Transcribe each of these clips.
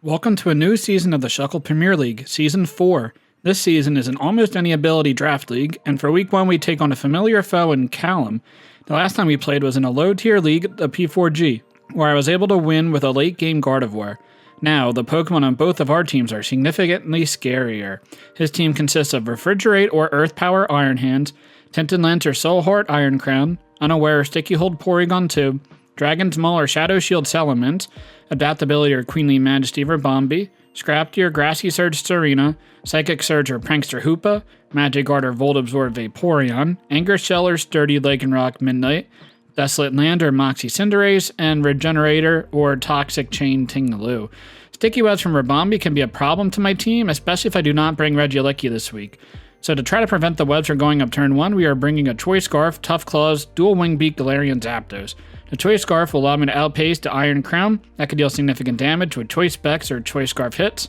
Welcome to a new season of the Shuckle Premier League, Season 4. This season is an almost any ability draft league, and for week 1 we take on a familiar foe in Callum. The last time we played was in a low-tier league, the P4G, where I was able to win with a late-game Gardevoir. Now, the Pokemon on both of our teams are significantly scarier. His team consists of Refrigerate or Earth Power Iron Hands, Tinted Lens or Soul Heart Iron Crown, Unaware Sticky Hold Porygon2, Dragon's Maul or Shadow Shield Salamence, Adaptability or Queenly Majesty Ribombee, Scrap Deer Grassy Surge Serena, Psychic Surge or Prankster Hoopa, Magic Guard or Volt Absorb Vaporeon, Anger Shell or Sturdy Lycanroc Midnight, Desolate Land or Moxie Cinderace, and Regenerator or Toxic Chain Ting-Lu. Sticky Webs from Ribombee can be a problem to my team, especially if I do not bring Regieleki this week. So to try to prevent the webs from going up turn 1, we are bringing a Choice Scarf, Tough Claws, Dual Wing Beak, Galarian Zapdos. The Choice Scarf will allow me to outpace the Iron Crown. That could deal significant damage with Choice Specs or Choice Scarf hits.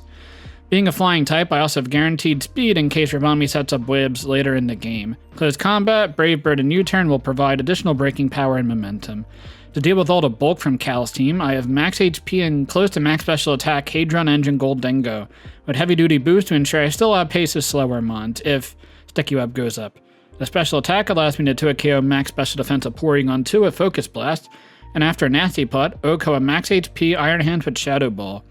Being a flying type, I also have guaranteed speed in case Ribombee sets up webs later in the game. Close Combat, Brave Bird, and U-Turn will provide additional breaking power and momentum. To deal with all the bulk from Cal's team, I have max HP and close to max special attack Hadron Engine Gholdengo, with heavy duty boost to ensure I still outpace his slower mons if Sticky Web goes up. The special attack allows me to 2-KO max special defense of Porygon2 with Focus Blast, and after a Nasty Putt, OHKO a max HP Iron Hands with Shadow Ball.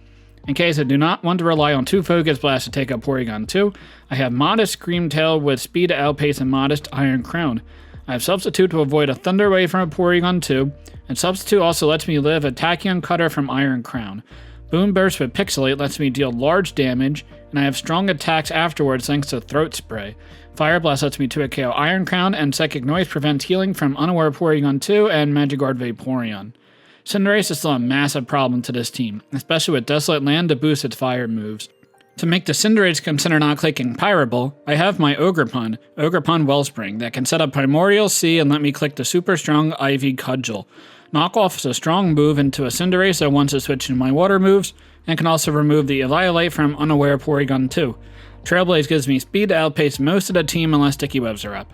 In case I do not want to rely on 2 Focus Blasts to take out Porygon2, I have Modest Scream Tail with speed to outpace and Modest Iron Crown. I have Substitute to avoid a Thunder Wave from a Porygon2, and Substitute also lets me live a Tachyon Cutter from Iron Crown. Boom Burst with Pixelate lets me deal large damage, and I have strong attacks afterwards thanks to Throat Spray. Fire Blast lets me 2-KO Iron Crown, and Psychic Noise prevents healing from Unaware Porygon2 and Magikarp Vaporeon. Cinderace is still a massive problem to this team, especially with Desolate Land to boost its fire moves. To make the Cinderace consider not clicking Pyroble, I have my Ogerpon Wellspring, that can set up Primordial Sea and let me click the super strong Ivy Cudgel. Knockoff is a strong move into a Cinderace that wants to switch into my water moves, and can also remove the Eviolite from Unaware Porygon2. Trailblaze gives me speed to outpace most of the team unless Sticky Webs are up.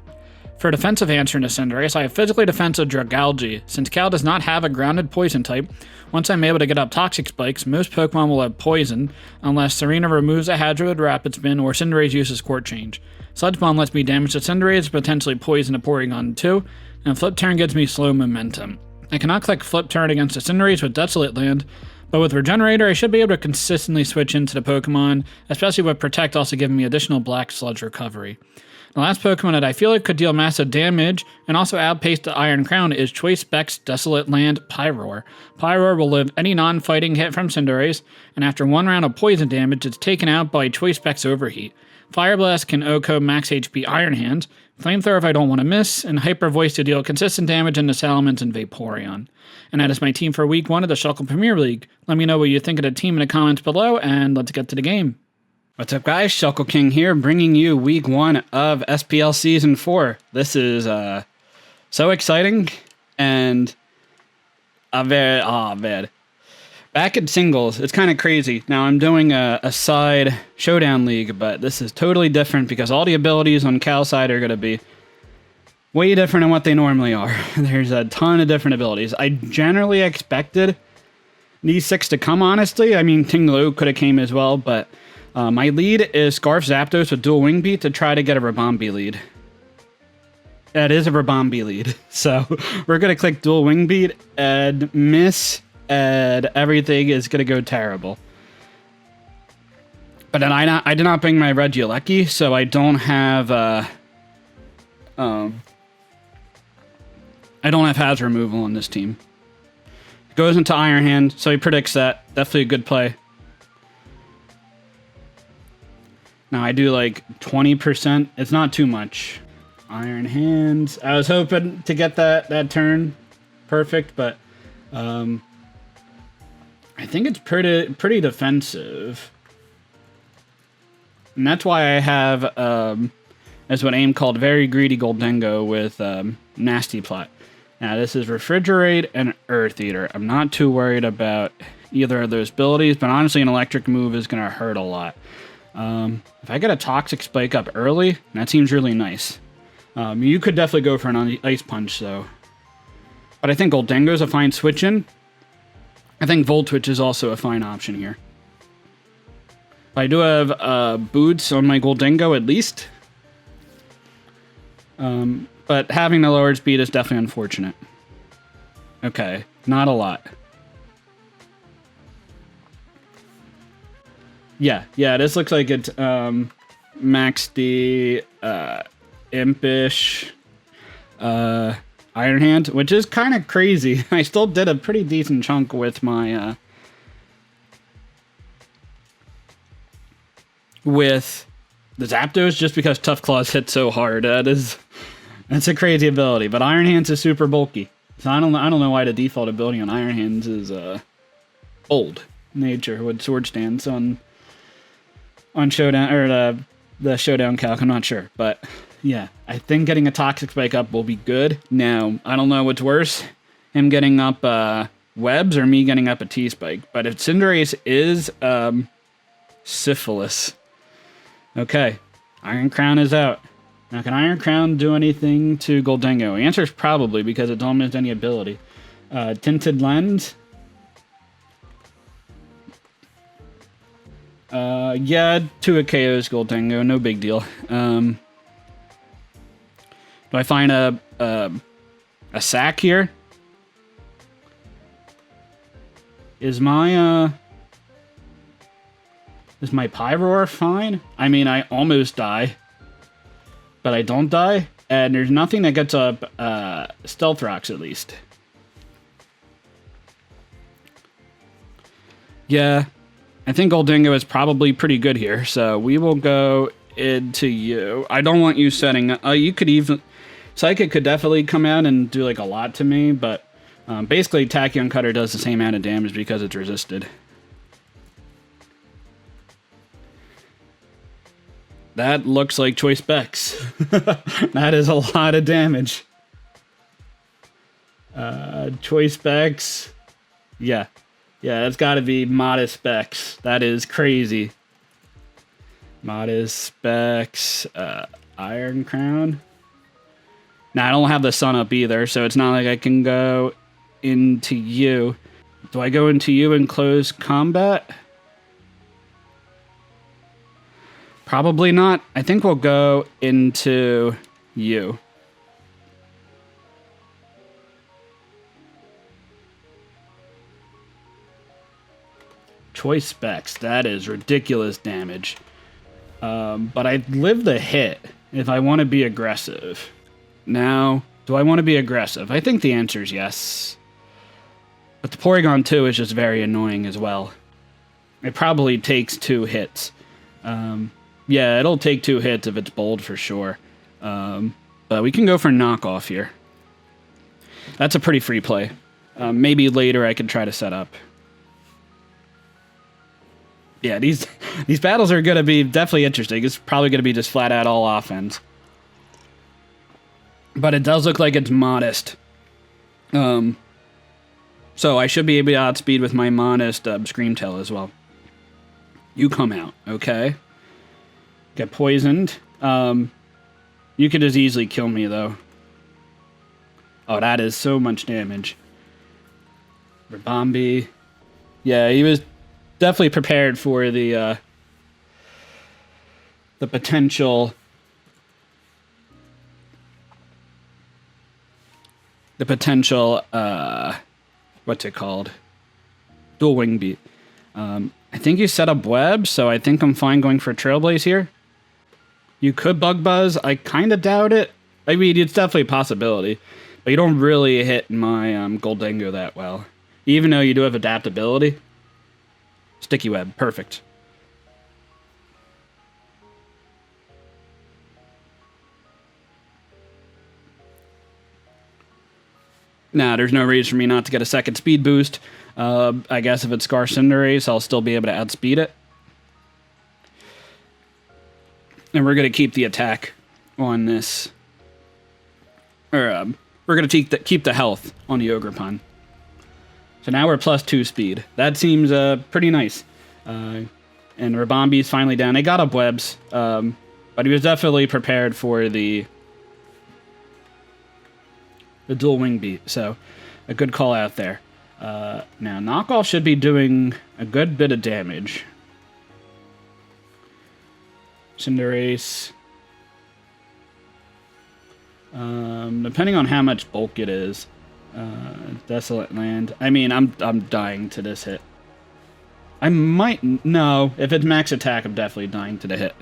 For defensive answer to Cinderace, I have Physically Defensive Dragalge. Since Cal does not have a grounded poison type, once I'm able to get up Toxic Spikes, most Pokemon will have poison, unless Serena removes a Hadron with Rapid Spin or Cinderace uses Court Change. Sludge Bomb lets me damage the Cinderace, potentially poison a Porygon2, and Flip Turn gives me slow momentum. I cannot click Flip Turn against a Cinderace with Desolate Land, but with Regenerator I should be able to consistently switch into the Pokemon, especially with Protect also giving me additional Black Sludge recovery. The last Pokemon that I feel like could deal massive damage and also outpace the Iron Crown is Choice Specs Desolate Land Pyroar. Pyroar will live any non-fighting hit from Cinderace, and after 1 round of poison damage it's taken out by Choice Specs Overheat. Fire Blast can OHKO max HP Iron Hands, Flamethrower if I don't want to miss, and Hyper Voice to deal consistent damage into Salamence and Vaporeon. And that is my team for week 1 of the Shuckle Premier League. Let me know what you think of the team in the comments below, and let's get to the game. What's up guys, Shuckle King here, bringing you week 1 of SPL Season 4. This is so exciting, and man. Back in singles, it's kind of crazy. Now I'm doing a side showdown league, but this is totally different because all the abilities on Cal's side are going to be way different than what they normally are. There's a ton of different abilities. I generally expected these 6 to come, honestly. I mean, Ting-Lu could have came as well, but my lead is Scarf Zapdos with Dual Wing Beat to try to get a Ribombee lead. That is a Ribombee lead. So we're going to click Dual Wing Beat and miss, and everything is going to go terrible. But then I did not bring my Regieleki, so I don't have Hazard removal on this team. Goes into Iron Hand, so he predicts that. Definitely a good play. Now I do like 20%. It's not too much. Iron Hands. I was hoping to get that turn perfect, but I think it's pretty defensive. And that's why I have as what AIM called Very Greedy Gholdengo with Nasty Plot. Now this is Refrigerate and Earth Eater. I'm not too worried about either of those abilities, but honestly an electric move is going to hurt a lot. If I get a Toxic Spike up early, that seems really nice. You could definitely go for an Ice Punch though. But I think Gholdengo's a fine switch in. I think Voltwitch is also a fine option here. I do have boots on my Gholdengo at least. But having the lowered speed is definitely unfortunate. Okay, not a lot. Yeah, this looks like it's max the impish Iron Hand, which is kind of crazy. I still did a pretty decent chunk with my with the Zapdos just because Tough Claws hit so hard. That's a crazy ability, but Iron Hands is super bulky. So I don't know why the default ability on Iron Hands is old nature with sword stance on showdown or the showdown calc. I'm not sure, but yeah, I think getting a Toxic Spike up will be good. Now I don't know what's worse, him getting up webs or me getting up a T-Spike. But if Cinderace is syphilis, okay, Iron Crown is out. Now, can Iron Crown do anything to Gholdengo? The answer is probably, because it's almost any ability. Tinted Lens. Yeah, 2 KOs Gholdengo, no big deal. Do I find a sack here? Is my Pyroar fine? I mean, I almost die, but I don't die, and there's nothing that gets up Stealth Rocks at least. Yeah, I think Gholdengo is probably pretty good here, so we will go into you. I don't want you setting... you could even... Psychic could definitely come out and do like a lot to me, but basically Tachyon Cutter does the same amount of damage because it's resisted. That looks like Choice Specs. That is a lot of damage. Choice Specs. Yeah, that's got to be Modest Specs. That is crazy. Modest Specs. Iron Crown. Now, I don't have the sun up either, so it's not like I can go into you. Do I go into you and close combat? Probably not. I think we'll go into you. Choice Specs. That is ridiculous damage. But I live the hit if I want to be aggressive. Now, do I want to be aggressive? I think the answer is yes. But the Porygon2 is just very annoying as well. It probably takes 2 hits. Yeah, it'll take 2 hits if it's bold for sure. But we can go for knockoff here. That's a pretty free play. Maybe later I could try to set up. Yeah, these battles are going to be definitely interesting. It's probably going to be just flat out all offense. But it does look like it's modest. So I should be able to outspeed with my modest Scream Tail as well. You come out, okay? Get poisoned. You could just easily kill me, though. Oh, that is so much damage. Ribombee. Yeah, he was definitely prepared for the potential... what's it called? Dual Wing Beat. I think you set up webs, so I think I'm fine going for Trailblaze here. You could Bug Buzz. I kind of doubt it. I mean, it's definitely a possibility, but you don't really hit my Gholdengo that well. Even though you do have adaptability. Sticky Web, perfect. Nah, there's no reason for me not to get a second speed boost. I guess if it's Scar Cinderace, I'll still be able to outspeed it. And we're going to keep the attack on this. Or, we're going to keep the health on the Ogerpon. So now we're +2 speed. That seems pretty nice. And Ribombee's finally down. They got up webs, but he was definitely prepared for the dual wing beat. So a good call out there. Now knockoff should be doing a good bit of damage. Cinderace. Depending on how much bulk it is. Desolate Land. I mean, I'm dying to this hit. I might... No, if it's max attack, I'm definitely dying to the hit.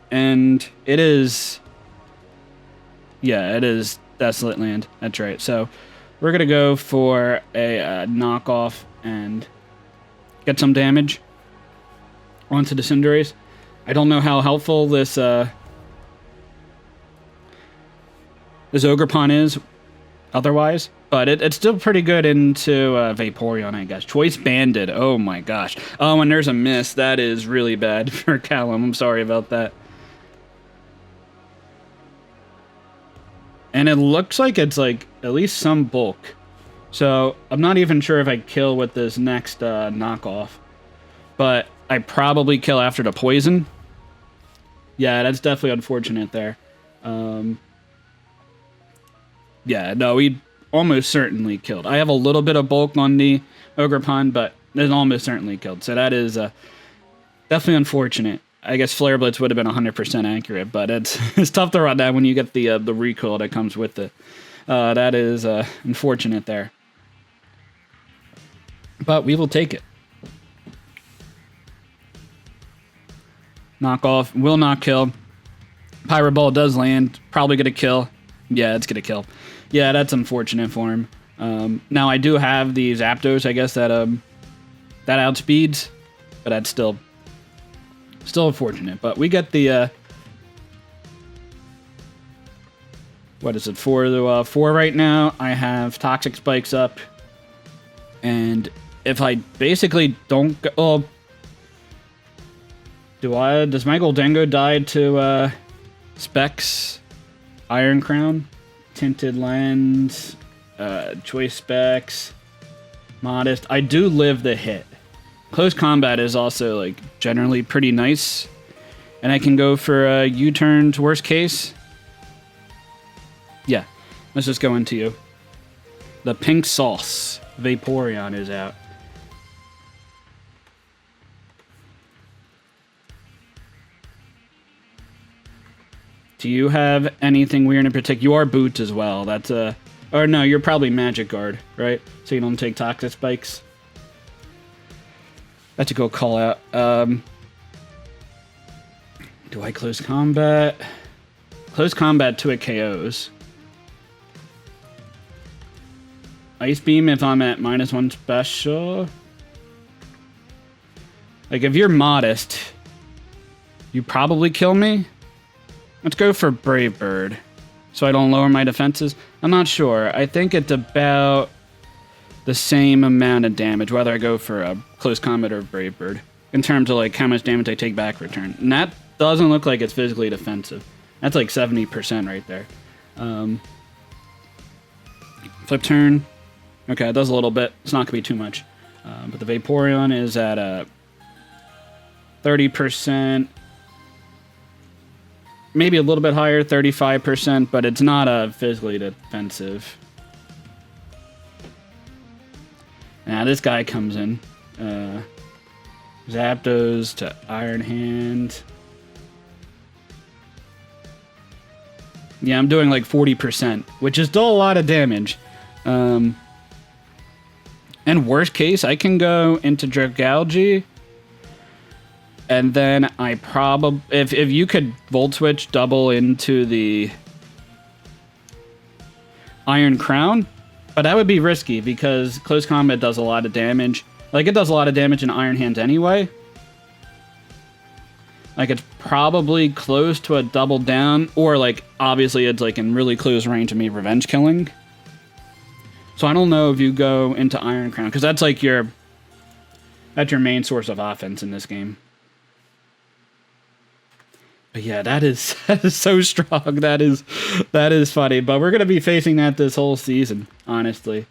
And it is... Yeah, it is Desolate Land. That's right. So we're going to go for a knockoff and get some damage onto the Cinderace. I don't know how helpful this Ogerpon is otherwise, but it's still pretty good into Vaporeon, I guess. Choice Banded. Oh my gosh. Oh, and there's a miss. That is really bad for Callum. I'm sorry about that. And it looks like it's like at least some bulk. So I'm not even sure if I kill with this next knockoff. But I probably kill after the poison. Yeah, that's definitely unfortunate there. Yeah, no, we almost certainly killed. I have a little bit of bulk on the Ogerpon, but it's almost certainly killed. So that is definitely unfortunate. I guess Flare Blitz would have been 100% accurate, but it's tough to run that when you get the recoil that comes with it. That is unfortunate there. But we will take it. Knockoff, will not kill. Pyro Ball does land, probably going to kill. Yeah, it's going to kill. Yeah, that's unfortunate for him. Now, I do have the Zapdos, I guess, that outspeeds, but that's still unfortunate. But we get the... what is it? For the 4 right now, I have Toxic Spikes up. And if I basically don't go... Oh, does my Gholdengo die to Specs, Iron Crown, Tinted Lens, Choice Specs, Modest? I do live the hit. Close Combat is also like generally pretty nice. And I can go for a U-turns worst case. Yeah, let's just go into you. The Pink Sauce Vaporeon is out. Do you have anything weird in particular? You are Boots as well. That's a... Or no, you're probably Magic Guard, right? So you don't take Toxic Spikes. That's a good call out. Do I Close Combat? Close Combat to it KOs. Ice Beam if I'm at -1 special. Like, if you're Modest, you probably kill me. Let's go for Brave Bird, so I don't lower my defenses. I'm not sure. I think it's about the same amount of damage, whether I go for a Close Combat or Brave Bird, in terms of like how much damage I take back return. And that doesn't look like it's physically defensive. That's like 70% right there. Flip turn. Okay, it does a little bit. It's not going to be too much. But the Vaporeon is at 30%. Maybe a little bit higher, 35%, but it's not physically defensive. Now this guy comes in. Zapdos to Iron Hand. Yeah, I'm doing like 40%, which is still a lot of damage. And worst case, I can go into Dragalge. And then I probably... If you could Volt Switch double into the Iron Crown, but that would be risky because Close Combat does a lot of damage. Like, it does a lot of damage in Iron Hands anyway. Like, it's probably close to a double down, or, like, obviously it's, like, in really close range of me revenge killing. So I don't know if you go into Iron Crown, because that's, like, that's your main source of offense in this game. But yeah, that is so strong. That is funny. But we're gonna be facing that this whole season, honestly.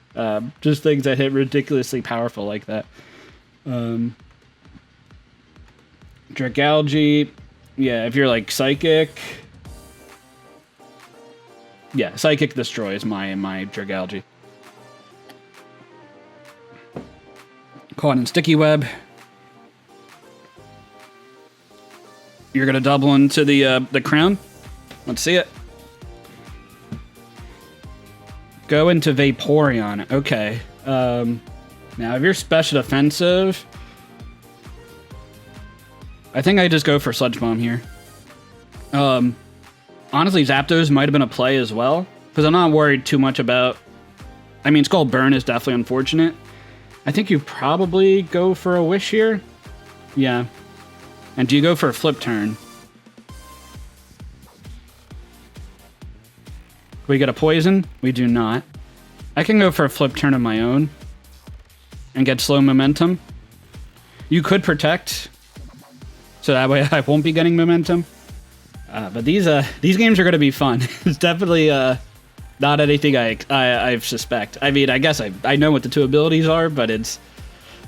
Just things that hit ridiculously powerful like that. Dragalge, yeah. If you're like Psychic, yeah, Psychic destroys my Dragalge. Caught in Sticky Web. You're gonna double into the crown. Let's see it. Go into Vaporeon. Okay. Now, if you're special defensive, I think I just go for Sludge Bomb here. Honestly, Zapdos might have been a play as well, because I'm not worried too much about... I mean, Skull Burn is definitely unfortunate. I think you probably go for a Wish here. Yeah. And do you go for a Flip Turn? We get a Poison? We do not. I can go for a Flip Turn of my own and get slow momentum. You could Protect, so that way I won't be getting momentum. But these games are going to be fun. It's definitely not anything I suspect. I mean, I guess I know what the two abilities are, but it's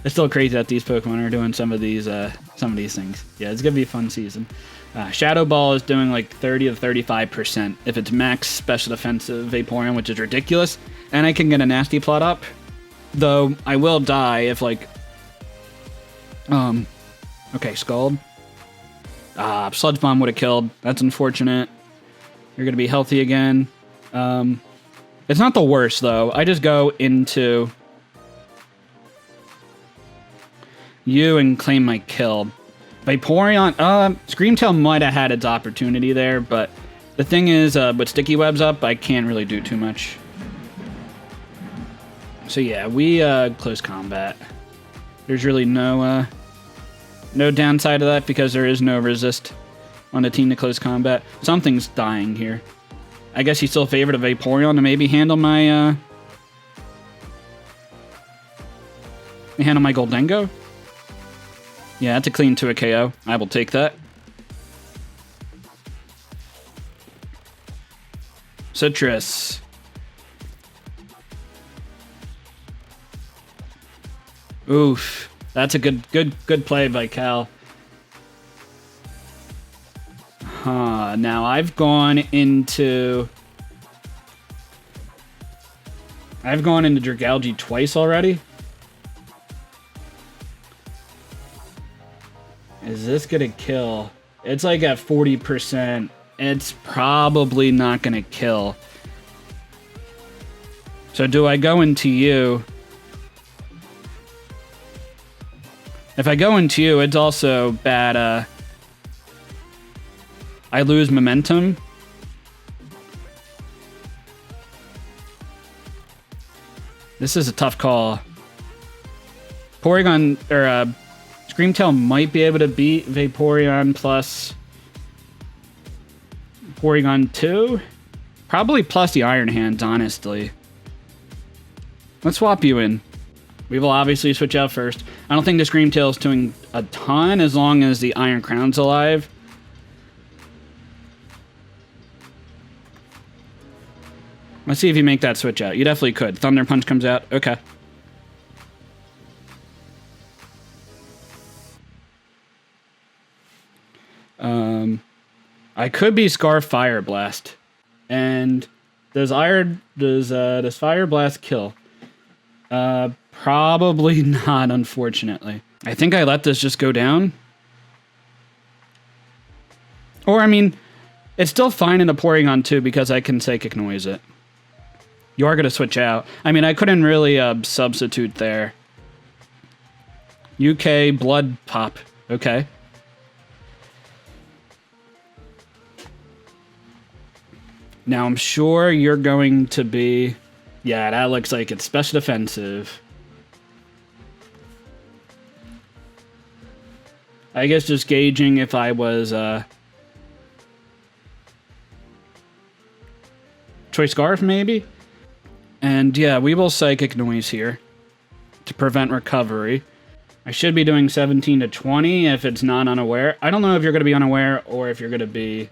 still crazy that these Pokemon are doing some of these things. Yeah, it's going to be a fun season. Shadow Ball is doing like 30 to 35% if it's max special defensive Vaporeon, which is ridiculous. And I can get a Nasty Plot up, though I will die if like... Okay, Scald. Sludge Bomb would have killed. That's unfortunate. You're going to be healthy again. It's not the worst, though. I just go into you and claim my kill. Vaporeon, Screamtail might have had its opportunity there, but the thing is, with Sticky Webs up, I can't really do too much. So yeah, we close combat. There's really no downside to that because there is no resist on the team to close combat. Something's dying here. I guess he's still favored a Vaporeon to maybe handle my Gholdengo. Yeah, that's a clean to a KO. I will take that. Citrus. Oof. That's a good play by Cal. Now I've gone into Dragalge twice already. Is this gonna kill? It's like at 40%. It's probably not gonna kill. So do I go into you? If I go into you, it's also bad. I lose momentum. This is a tough call. Porygon, or Screamtail might be able to beat Vaporeon plus Porygon2. Probably plus the Iron Hands, honestly. Let's swap you in. We will obviously switch out first. I don't think the Screamtail is doing a ton as long as the Iron Crown's alive. Let's see if you make that switch out. You definitely could. Thunder Punch comes out. Okay. I could be Scarf Fire Blast. And does Fire Blast kill? Probably not, unfortunately. I think I let this just go down. Or, I mean, it's still fine in a Porygon2 because I can Psychic Noise it. You are going to switch out. I mean, I couldn't really substitute there. UK Blood Pop. Okay. Now, I'm sure you're going to be... Yeah, that looks like it's special defensive. I guess just gauging if I was... Choice Scarf, maybe? And yeah, we will Psychic Noise here to prevent recovery. I should be doing 17 to 20 if it's not unaware. I don't know if you're going to be unaware or if you're going to be...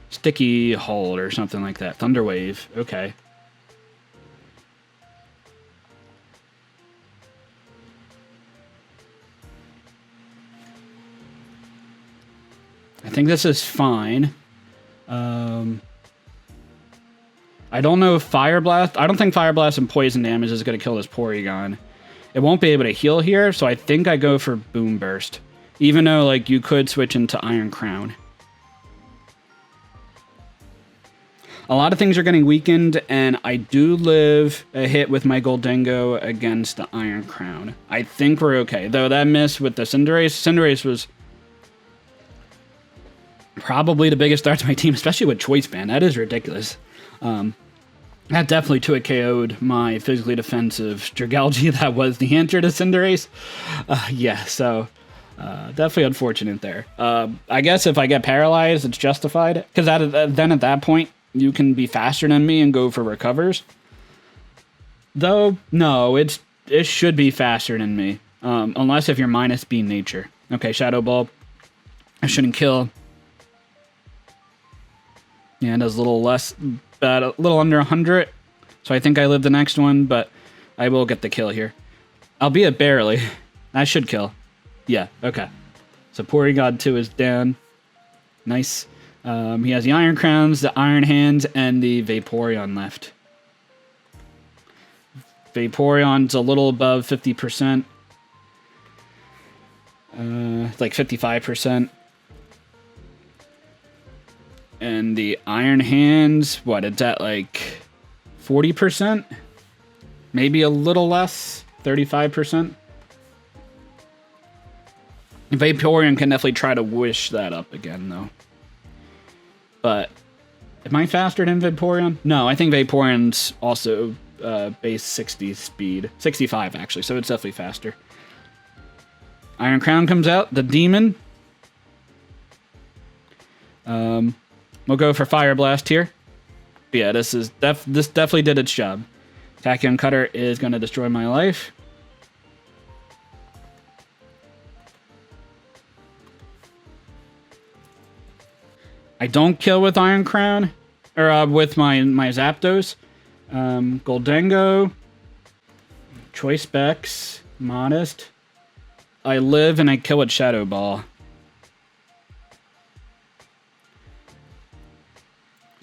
Sticky Hold or something like that. Thunder Wave. Okay. I think this is fine. I don't know if Fire Blast... I don't think Fire Blast and Poison damage is going to kill this Porygon. It won't be able to heal here, so I think I go for Boom Burst. Even though, like, you could switch into Iron Crown. A lot of things are getting weakened, and I do live a hit with my Gholdengo against the Iron Crown. I think we're okay. Though that miss with the Cinderace was probably the biggest start to my team, especially with Choice Band. That is ridiculous. That definitely 2-hit KO'd my physically defensive Dragalge. That was the answer to Cinderace. Yeah, so definitely unfortunate there. I guess if I get paralyzed, it's justified. Because then at that point, you can be faster than me and go for recovers. Though, no, it should be faster than me. Unless if you're minus B nature. Okay, Shadow Ball. I shouldn't kill. Yeah, it does a little less, a little under 100. So I think I live the next one, but I will get the kill here. Albeit barely. I should kill. Yeah, okay. So Porygon2 is down. Nice. He has the Iron Crowns, the Iron Hands, and the Vaporeon left. Vaporeon's a little above 50%. Like 55%. And the Iron Hands, what, it's at like 40%? Maybe a little less, 35%. Vaporeon can definitely try to wish that up again, though. But, am I faster than Vaporeon? No, I think Vaporeon's also base 60 speed. 65, actually, so it's definitely faster. Iron Crown comes out, the Demon. We'll go for Fire Blast here. Yeah, this definitely did its job. Tachyon Cutter is going to destroy my life. I don't kill with Iron Crown, or with my Zapdos. Gholdengo, Choice Specs, Modest. I live and I kill with Shadow Ball.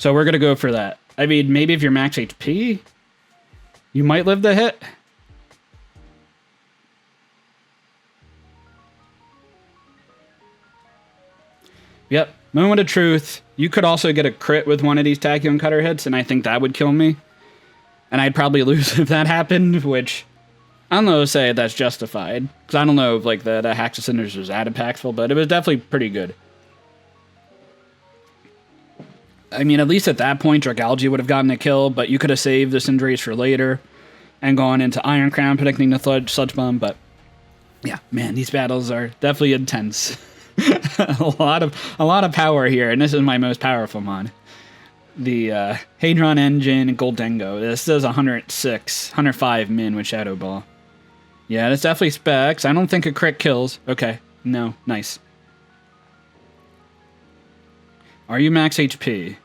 So we're gonna go for that. I mean, maybe if you're max HP, you might live the hit. Yep, Moment of Truth. You could also get a crit with one of these Tachyon Cutter hits, and I think that would kill me. And I'd probably lose if that happened, which I don't know, say that's justified. Because I don't know if like the Haxa Cinders was that impactful, but it was definitely pretty good. I mean, at least at that point, Dragalge would have gotten a kill, but you could have saved the Cinderace for later and gone into Iron Crown, predicting the Sludge Bomb, but yeah, man, these battles are definitely intense. a lot of power here, and this is my most powerful mod. The Hadron Engine Gholdengo. This does 106, 105 min with Shadow Ball. Yeah, that's definitely specs. I don't think a crit kills. Okay, no, nice. Are you max HP?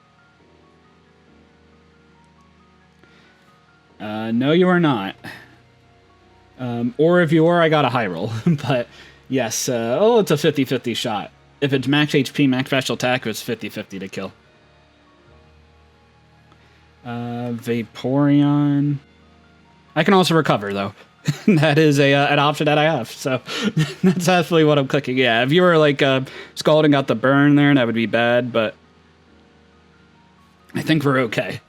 No, you are not. Or if you are, I got a high roll. But yes, oh, it's a 50-50 shot. If it's max HP, max special attack, it's 50-50 to kill. Vaporeon. I can also recover, though. That is an option that I have, so that's absolutely what I'm clicking. Yeah, if you were like Scalding got the burn there, that would be bad, but I think we're okay.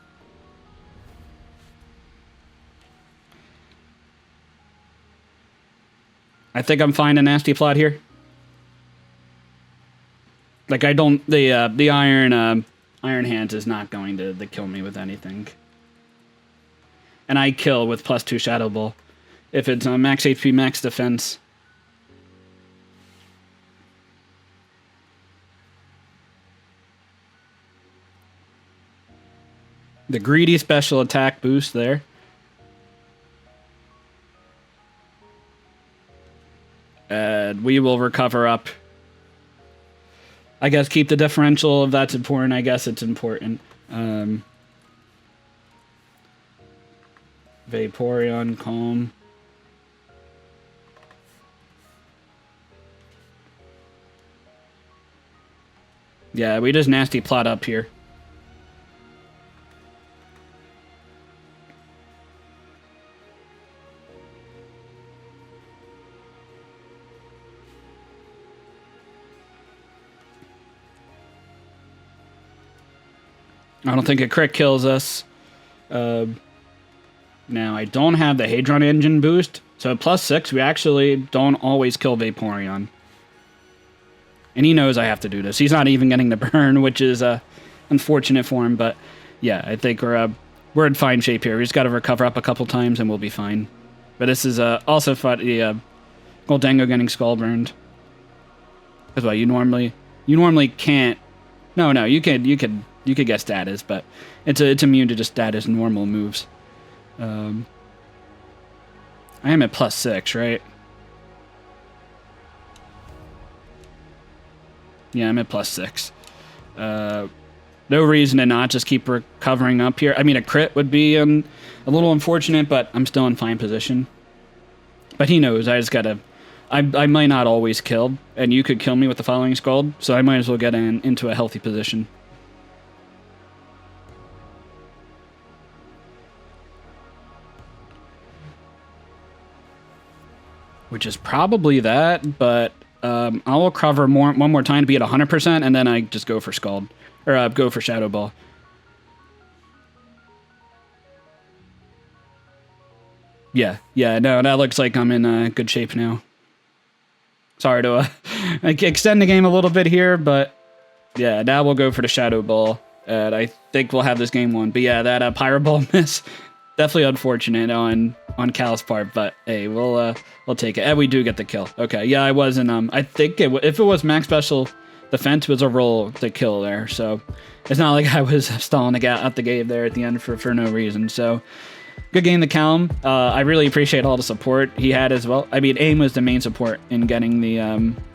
I think I'm fine a nasty plot here. Like I don't the Iron Hands is not going to kill me with anything. And I kill with +2 Shadow Ball. If it's max HP, max defense. The greedy special attack boost there. We will recover up. I guess keep the differential if that's important. I guess it's important. Vaporeon, Calm. Yeah, we just nasty plot up here. I don't think a crit kills us. Now, I don't have the Hadron engine boost, so at +6, we actually don't always kill Vaporeon. And he knows I have to do this. He's not even getting the burn, which is unfortunate for him, but yeah, I think we're in fine shape here. We just got to recover up a couple times and we'll be fine. But this is also fun, the Gholdengo getting skull burned. Because well, you normally can't. No, you could get status, but it's immune to just status normal moves. I am at +6, right? Yeah, I'm at +6. No reason to not just keep recovering up here. I mean, a crit would be a little unfortunate, but I'm still in fine position. But he knows I just gotta. I might not always kill, and you could kill me with the following Scald, so I might as well get into a healthy position. Which is probably that, but I will cover one more time to be at 100%, and then I just go for Scald. Or go for Shadow Ball. Yeah, no, that looks like I'm in good shape now. Sorry to extend the game a little bit here, but yeah, now we'll go for the Shadow Ball, and I think we'll have this game won. But yeah, that Pyro Ball miss, definitely unfortunate on Cal's part, but hey, we'll take it. And we do get the kill. Okay, yeah, I wasn't. I think if it was max special defense, was a roll to kill there, so it's not like I was stalling out the game there at the end for no reason. So good game to Callum. I really appreciate all the support he had as well. I mean, AIM was the main support in getting the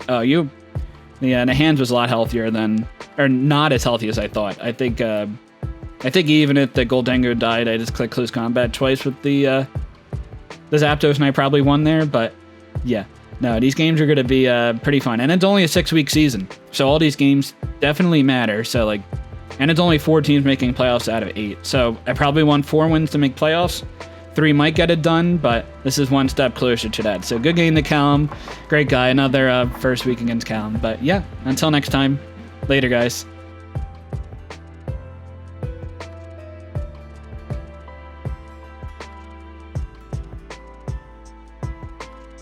the hands was a lot healthier than, or not as healthy as I thought. I think even if the Gholdengo died, I just clicked close combat twice with the Zapdos, and I probably won there. But yeah, no, these games are going to be pretty fun, and it's only a 6-week season, so all these games definitely matter. So like, and it's only 4 teams making playoffs out of 8. So I probably want 4 wins to make playoffs. 3 might get it done, but this is one step closer to that. So good game to Callum, great guy. Another first week against Callum. But yeah, until next time, later guys.